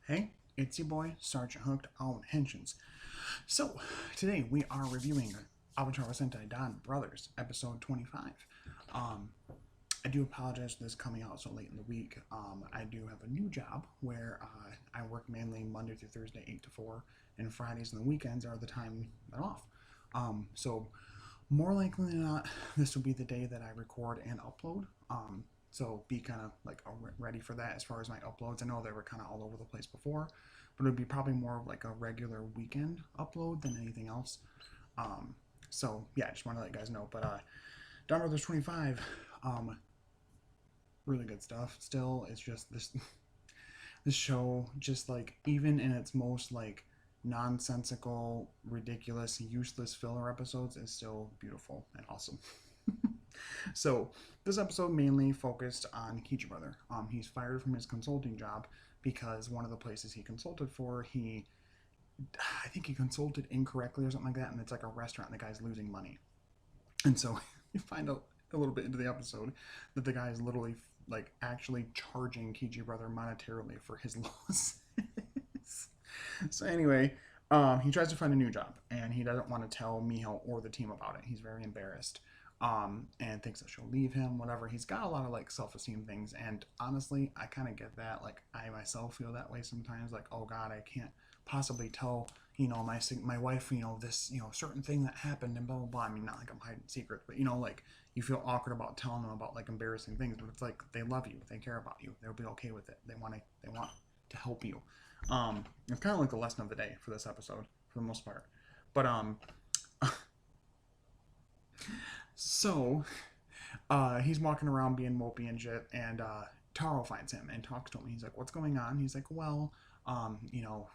Hey, it's your boy, Sergeant Hooked on Henshins. So, today we are reviewing Avataro Sentai DonBrothers, episode 25. Um, I do apologize for this coming out so late in the week. I do have a new job where I work mainly Monday through Thursday, 8 to 4, and Fridays and the weekends are the time I'm off. So, more likely than not, this will be the day that I record and upload. So be kind of like ready for that as far as my uploads. I know they were kind of all over the place before, but it would be probably more of like a regular weekend upload than anything else. Um, so yeah, I just want to let you guys know. But Down Brothers 25, really good stuff. Still, it's just this show, just like even in its most like nonsensical, ridiculous, useless filler episodes, is still beautiful and awesome. So this episode mainly focused on Kichi Brother. He's fired from his consulting job because one of the places he consulted for, I think he consulted incorrectly or something like that, and it's like a restaurant and the guy's losing money. And so you find out a little bit into the episode that the guy is literally like actually charging Kichi Brother monetarily for his losses. So anyway, he tries to find a new job, and he doesn't want to tell Miho or the team about it. He's very embarrassed, and thinks that she'll leave him. Whatever. He's got a lot of like self-esteem things, and honestly, I kind of get that. Like I myself feel that way sometimes. Like, oh God, I can't possibly tell my wife this certain thing that happened and blah blah blah. I mean, not like I'm hiding secrets, but like you feel awkward about telling them about like embarrassing things. But it's like they love you, they care about you, they'll be okay with it. They want to help you. It's kind of like the lesson of the day for this episode, for the most part. But so he's walking around being mopey and shit, and Taro finds him and talks to him. He's like, "What's going on?" He's like, "Well,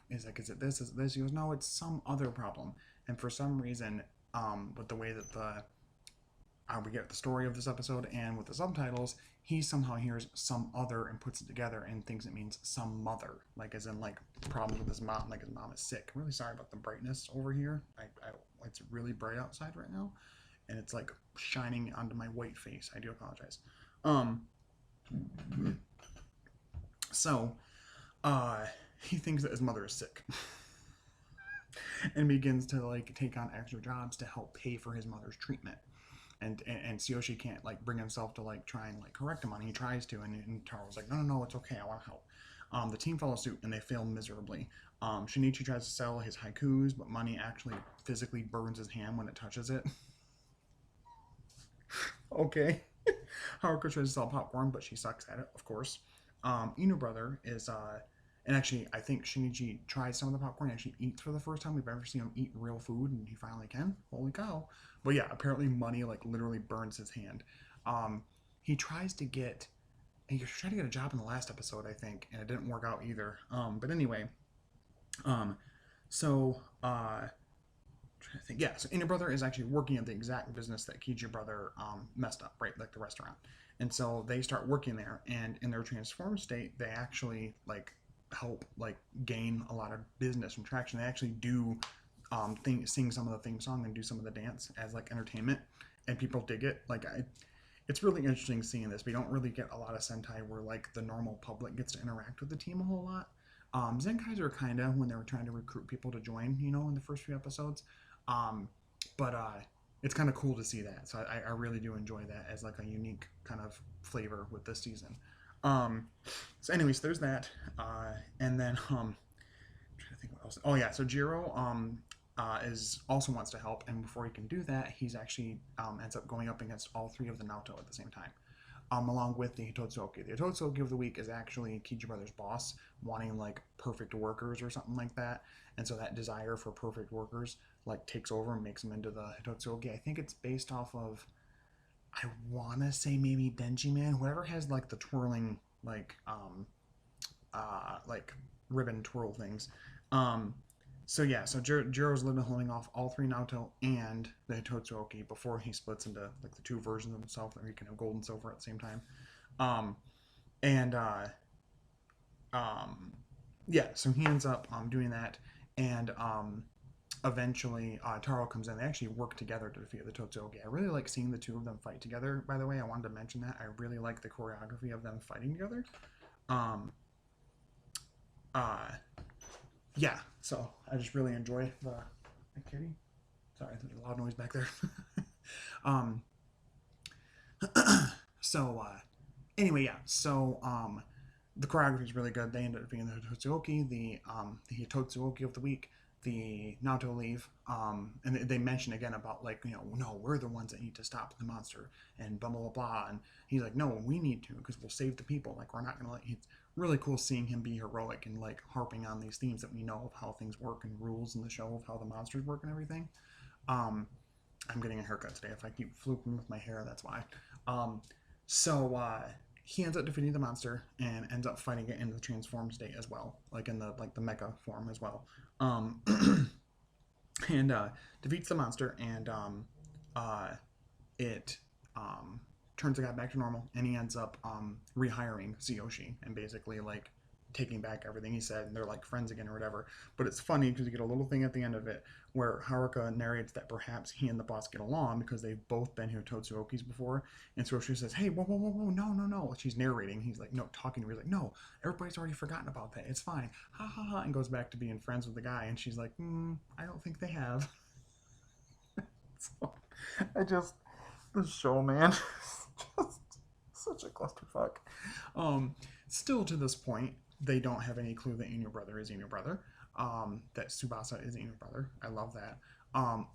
he's like, is it this? Is it this?" He goes, "No, it's some other problem." And for some reason, with the way that we get the story of this episode and with the subtitles, he somehow hears some other and puts it together and thinks it means some mother, like as in like problems with his mom, like his mom is sick. I'm really sorry about the brightness over here. It's really bright outside right now, and it's like shining onto my white face. I do apologize. Um, so he thinks that his mother is sick. And begins to like take on extra jobs to help pay for his mother's treatment. And Tsuyoshi can't like bring himself to like try and like correct him on it. He tries to, and Taro's like, no, it's okay, I want to help. The team follows suit and they fail miserably. Shinichi tries to sell his haikus, but money actually physically burns his hand when it touches it. Okay. Haruko tries to sell popcorn, but she sucks at it, of course. Inu brother is and actually I think Shinichi tries some of the popcorn. He actually eats for the first time we've ever seen him eat real food, and he finally can. Holy cow! But yeah, apparently money like literally burns his hand. Um, he tries to get he tried to get a job in the last episode, I think, and it didn't work out either. But anyway, um, so trying to think. Yeah, so Inner Brother is actually working at the exact business that Kiji Brother messed up, right? Like the restaurant. And so they start working there, and in their transformed state, they actually like help like gain a lot of business and traction. They actually do sing some of the theme song and do some of the dance as like entertainment, and people dig it. It's really interesting seeing this. We don't really get a lot of Sentai where like the normal public gets to interact with the team a whole lot. Zenkaiser kind of when they were trying to recruit people to join, in the first few episodes. Um, but it's kind of cool to see that. So I really do enjoy that as like a unique kind of flavor with this season. Um, so anyways, there's that. And then I'm trying to think what else. Oh yeah, so Jiro is also wants to help, and before he can do that, he's actually ends up going up against all three of the Naoto at the same time. Along with the Hitotsuoki. The Hitotsuoki of the week is actually Kiji Brothers' boss wanting like perfect workers or something like that, and so that desire for perfect workers like takes over and makes him into the Hitotsuoki. I think it's based off of, I wanna say maybe Denji Man, whoever has like the twirling like ribbon twirl things. Um, so yeah, so Jiro's literally holding off all three Naoto and the Hitotsuoki before he splits into like the two versions of himself that he can have gold and silver at the same time. Um, and um, yeah, so he ends up doing that, and eventually Taro comes in. They actually work together to defeat the Totsuoki. I really like seeing the two of them fight together. By the way, I wanted to mention that I really like the choreography of them fighting together. Um, uh, yeah, so I just really enjoy the kitty. Sorry, there's a loud noise back there. um, so anyway, yeah. So the choreography is really good. They ended up being the Totsuoki, the Totsuoki of the week, the Naoto leave, and they mention again about like no, we're the ones that need to stop the monster and blah blah blah blah. And he's like, no, we need to because we'll save the people. Like we're not gonna let. It's really cool seeing him be heroic and like harping on these themes that we know of how things work and rules in the show of how the monsters work and everything. Um, I'm getting a haircut today. If I keep flooping with my hair, that's why. Um, so he ends up defeating the monster and ends up fighting it in the transformed state as well, like in the mecha form as well. Um, and defeats the monster and uh, it turns the guy back to normal, and he ends up rehiring Tsuyoshi and basically like taking back everything he said, and they're like friends again or whatever. But it's funny because you get a little thing at the end of it where Haruka narrates that perhaps he and the boss get along because they've both been here Totsuokis before, and Tsuyoshi says, "Hey, whoa, whoa, whoa, whoa, no, no, no." She's narrating. He's like, no, talking to her. He's like, "No, everybody's already forgotten about that. It's fine." Ha ha ha, and goes back to being friends with the guy. And she's like, I don't think they have. So I just the show, man, just such a clusterfuck. Um, Still to this point, they don't have any clue that Inu brother is Inu brother. That Tsubasa is Inu brother. I love that.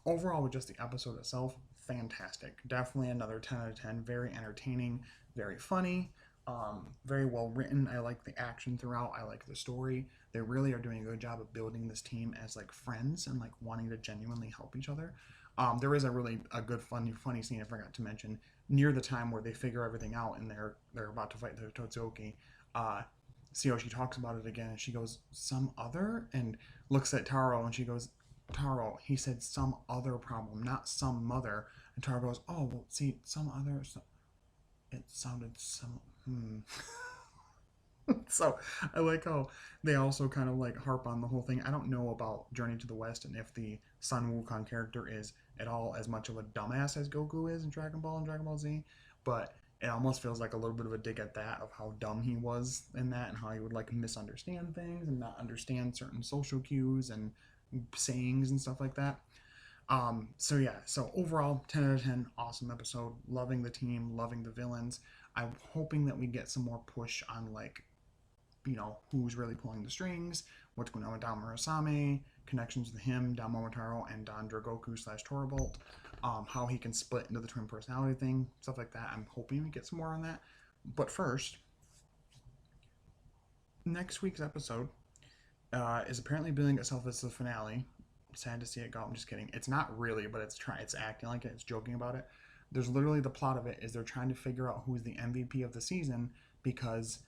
Overall, with just the episode itself, fantastic. Definitely another 10 out of 10. Very entertaining, very funny, very well written. I like the action throughout. I like the story. They really are doing a good job of building this team as like friends and like wanting to genuinely help each other. There is a good funny scene I forgot to mention near the time where they figure everything out and they're about to fight the Totsuoki. Uh, Tsuyoshi talks about it again and she goes, "Some other?" and looks at Taro and she goes, "Taro, he said some other problem, not some mother." And Taro goes, "Oh, well, see, some other." So it sounded some. So I like how they also kind of like harp on the whole thing. I don't know about Journey to the West and if the Sun Wukong character is at all as much of a dumbass as Goku is in Dragon Ball and Dragon Ball Z, but it almost feels like a little bit of a dig at that of how dumb he was in that and how he would like misunderstand things and not understand certain social cues and sayings and stuff like that. So yeah, so overall, 10 out of 10, awesome episode. Loving the team, loving the villains. I'm hoping that we get some more push on like who's really pulling the strings, what's going on with Don Murasame, connections with him, Don Momotaro, and Don Dragoku slash Torbolt, how he can split into the twin personality thing, stuff like that. I'm hoping we get some more on that. But first, next week's episode is apparently billing itself as the finale. Sad to see it go. I'm just kidding. It's not really, but it's acting like it. It's joking about it. There's literally the plot of it is they're trying to figure out who's the MVP of the season because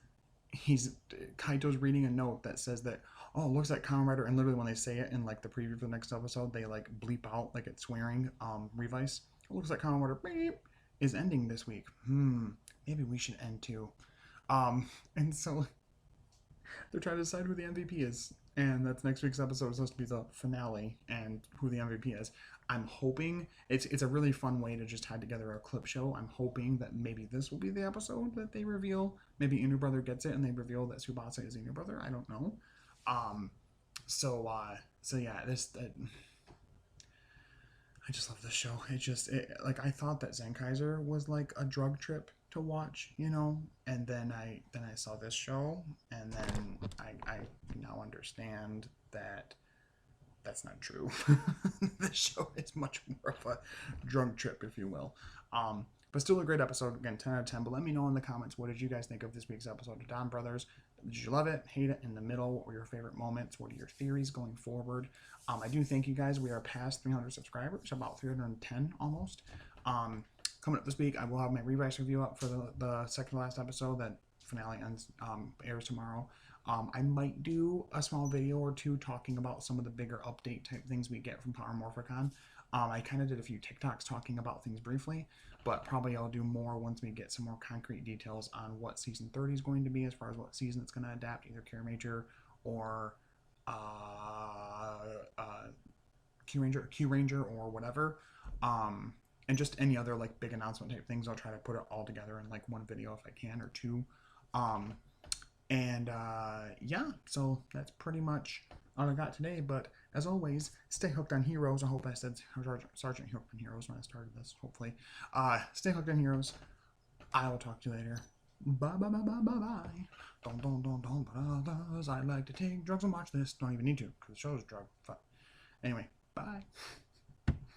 he's Kaito's reading a note that says that it looks like Kamen Rider, and literally when they say it in like the preview for the next episode they like bleep out like it's swearing. Revice, it looks like Kamen Rider beep is ending this week. Maybe we should end too. And so they're trying to decide who the MVP is, and that's next week's episode is supposed to be the finale and who the MVP is. I'm hoping it's a really fun way to just tie together a clip show. I'm hoping that maybe this will be the episode that they reveal. Maybe Inu Brother gets it and they reveal that Tsubasa is Inu Brother. I don't know. Um, so yeah, I just love this show. Like I thought that Zenkaiser was like a drug trip to watch, and then I saw this show, and then I now understand that that's not true. This show is much more of a drug trip, if you will. But still a great episode. Again, 10 out of 10. But let me know in the comments, what did you guys think of this week's episode of DonBrothers? Did you love it? Hate it? In the middle? What were your favorite moments? What are your theories going forward? I do thank you guys. We are past 300 subscribers, about 310 almost. Coming up this week, I will have my Revice review up for the second to last episode. That finale airs tomorrow. I might do a small video or two talking about some of the bigger update type things we get from Power Morphicon. I kind of did a few TikToks talking about things briefly, but probably I'll do more once we get some more concrete details on what Season 30 is going to be as far as what season it's going to adapt, either Care Major or Q Ranger or whatever. And just any other like big announcement type things. I'll try to put it all together in like one video if I can, or two. And yeah, so that's pretty much all I got today. But as always, stay hooked on heroes. I hope I said Sergeant Hooked on Heroes when I started this. Hopefully, stay hooked on heroes. I will talk to you later. Bye bye bye bye bye bye. Don't brothers. I like to take drugs and watch this. Don't even need to because the show's drug. Anyway, bye.